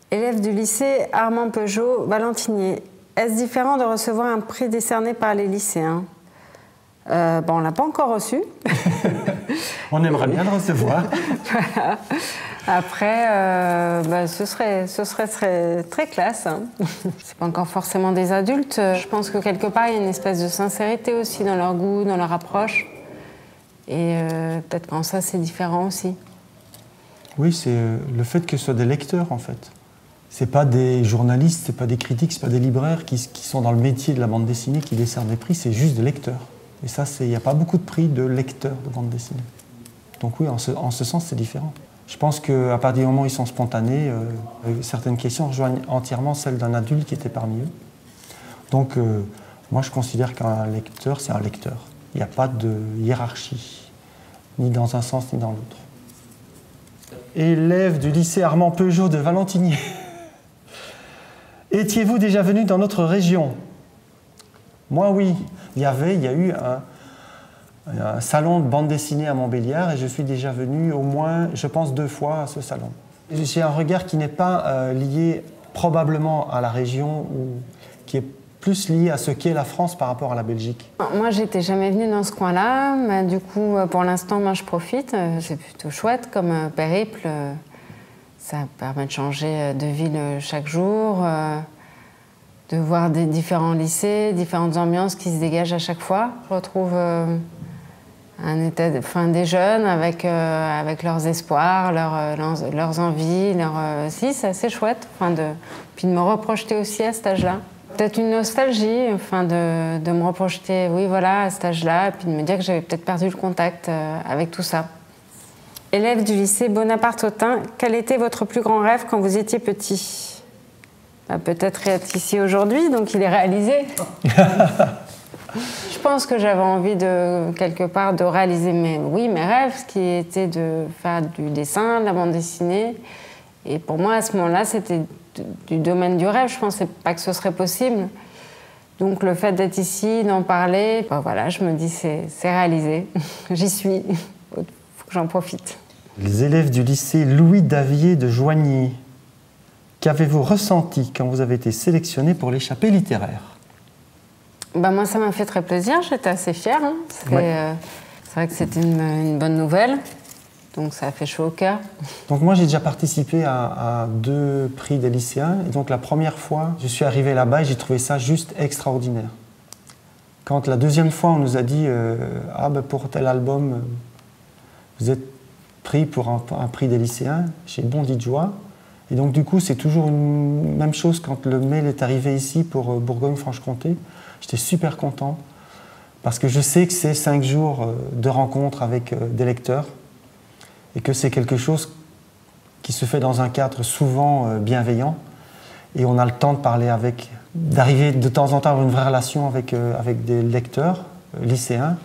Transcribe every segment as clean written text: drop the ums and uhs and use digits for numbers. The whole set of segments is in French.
Élève du lycée Armand Peugeot, Valentinier. Est-ce différent de recevoir un prix décerné par les lycéens? On ne l'a pas encore reçu. On aimerait bien le recevoir. Voilà. Après, ce serait très classe. Hein. C'est pas encore forcément des adultes. Je pense que quelque part, il y a une espèce de sincérité aussi dans leur goût, dans leur approche. Et peut-être qu'en ça, c'est différent aussi. Oui, c'est le fait que ce soit des lecteurs, en fait. C'est pas des journalistes, c'est pas des critiques, c'est pas des libraires qui sont dans le métier de la bande dessinée qui décernent des prix, c'est juste des lecteurs. Et ça, il n'y a pas beaucoup de prix de lecteurs de bande dessinée. Donc oui, en ce sens, c'est différent. Je pense qu'à partir du moment où ils sont spontanés, certaines questions rejoignent entièrement celles d'un adulte qui était parmi eux. Donc moi, je considère qu'un lecteur, c'est un lecteur. Il n'y a pas de hiérarchie, ni dans un sens ni dans l'autre. Élève du lycée Armand Peugeot de Valentinier. Étiez-vous déjà venu dans notre région? Moi, oui. Il y a eu un salon de bande dessinée à Montbéliard et je suis déjà venu au moins, je pense, 2 fois à ce salon. J'ai un regard qui n'est pas lié probablement à la région, ou qui est plus lié à ce qu'est la France par rapport à la Belgique. Moi, j'étais jamais venue dans ce coin-là, mais du coup, pour l'instant, moi, je profite. C'est plutôt chouette comme périple. Ça permet de changer de ville chaque jour, de voir des différents lycées, différentes ambiances qui se dégagent à chaque fois. Je retrouve un état des jeunes avec leurs espoirs, leurs envies. Si, c'est assez chouette. Puis de me reprojeter aussi à cet âge-là. Peut-être une nostalgie, de me reprojeter, oui, voilà, à cet âge-là, et puis de me dire que j'avais peut-être perdu le contact avec tout ça. Élève du lycée Bonaparte-Autun, quel était votre plus grand rêve quand vous étiez petit? Peut-être être ici aujourd'hui, donc il est réalisé. Je pense que j'avais envie quelque part de réaliser mes rêves, ce qui était de faire du dessin, de la bande dessinée. Et pour moi, à ce moment-là, c'était du domaine du rêve. Je ne pensais pas que ce serait possible. Donc le fait d'être ici, d'en parler, voilà, je me dis c'est réalisé. J'y suis. Il faut que j'en profite. Les élèves du lycée Louis Davier de Joigny. Qu'avez-vous ressenti quand vous avez été sélectionné pour l'échappée littéraire? Moi, ça m'a fait très plaisir. J'étais assez fière. Hein. C'est vrai que c'était une bonne nouvelle. Donc, ça a fait chaud au cœur. Donc, moi, j'ai déjà participé à 2 prix des lycéens. Et donc, la première fois, je suis arrivé là-bas et j'ai trouvé ça juste extraordinaire. Quand la deuxième fois, on nous a dit pour tel album, vous êtes pris pour un prix des lycéens, j'ai bondi de joie. Et donc, du coup, c'est toujours une même chose quand le mail est arrivé ici pour Bourgogne-Franche-Comté. J'étais super content parce que je sais que c'est 5 jours de rencontres avec des lecteurs et que c'est quelque chose qui se fait dans un cadre souvent bienveillant et on a le temps de parler d'arriver de temps en temps à avoir une vraie relation avec des lecteurs lycéens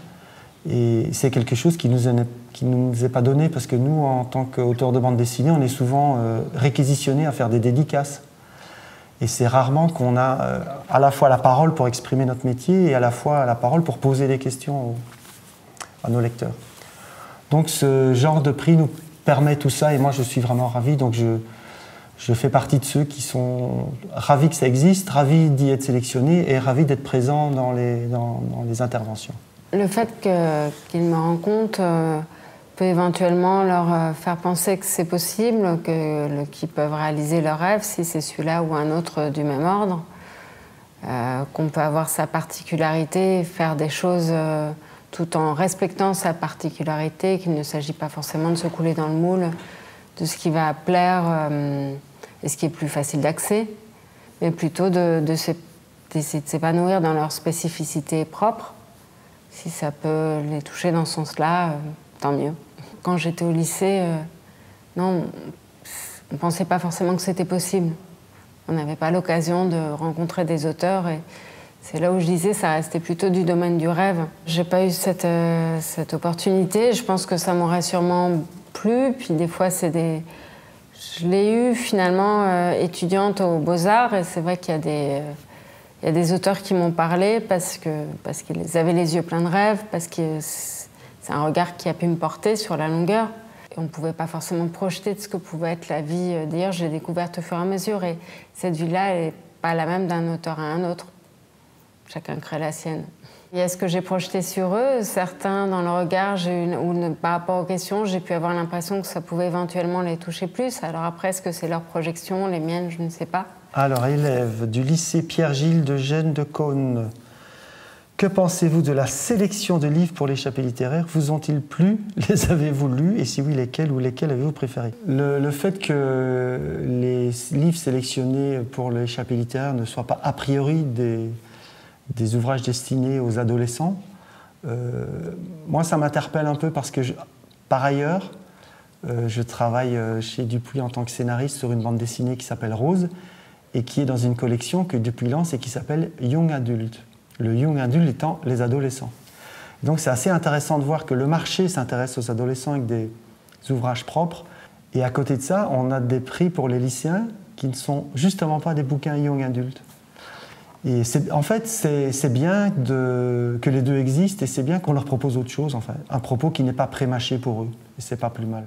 et c'est quelque chose qui nous est pas donné parce que nous, en tant qu'auteurs de bande dessinée, on est souvent réquisitionnés à faire des dédicaces. Et c'est rarement qu'on a à la fois la parole pour exprimer notre métier et à la fois la parole pour poser des questions à nos lecteurs. Donc ce genre de prix nous permet tout ça et moi je suis vraiment ravi. Donc je fais partie de ceux qui sont ravis que ça existe, ravis d'y être sélectionnés et ravis d'être présents dans les interventions. Le fait qu'ils me rencontrent peut éventuellement leur faire penser que c'est possible, qu'ils peuvent réaliser leur rêve, si c'est celui-là ou un autre du même ordre, qu'on peut avoir sa particularité, faire des choses tout en respectant sa particularité, qu'il ne s'agit pas forcément de se couler dans le moule de ce qui va plaire et ce qui est plus facile d'accès, mais plutôt d'essayer de s'épanouir dans leur spécificité propre. Si ça peut les toucher dans ce sens-là, tant mieux. Quand j'étais au lycée, non, on ne pensait pas forcément que c'était possible. On n'avait pas l'occasion de rencontrer des auteurs et c'est là où je disais ça restait plutôt du domaine du rêve. J'ai pas eu cette opportunité. Je pense que ça m'aurait sûrement plu. Puis des fois, je l'ai eu finalement étudiante aux Beaux-Arts et c'est vrai qu'il y a des auteurs qui m'ont parlé parce qu'ils avaient les yeux pleins de rêves, parce que c'est un regard qui a pu me porter sur la longueur. on ne pouvait pas forcément projeter de ce que pouvait être la vie d'hier. J'ai découvert au fur et à mesure. Et cette vie-là, elle n'est pas la même d'un auteur à un autre. Chacun crée la sienne. Et est-ce que j'ai projeté sur eux? Certains, dans le regard, par rapport aux questions, j'ai pu avoir l'impression que ça pouvait éventuellement les toucher plus. Alors après, est-ce que c'est leur projection, les miennes, je ne sais pas. Alors, élève du lycée Pierre-Gilles de Gênes de Caunes, que pensez-vous de la sélection de livres pour l'échappée littéraire? Vous ont-ils plu? Les avez-vous lus? Et si oui, lesquels ou lesquels avez-vous préférés? Le fait que les livres sélectionnés pour l'échappée littéraire ne soient pas a priori des ouvrages destinés aux adolescents, moi ça m'interpelle un peu parce que par ailleurs je travaille chez Dupuis en tant que scénariste sur une bande dessinée qui s'appelle Rose et qui est dans une collection que Dupuis lance et qui s'appelle Young Adult. Le Young Adult étant les adolescents. Donc c'est assez intéressant de voir que le marché s'intéresse aux adolescents avec des ouvrages propres et à côté de ça on a des prix pour les lycéens qui ne sont justement pas des bouquins Young Adult. Et en fait, c'est bien que les deux existent et c'est bien qu'on leur propose autre chose, enfin, un propos qui n'est pas prémâché pour eux. Et c'est pas plus mal.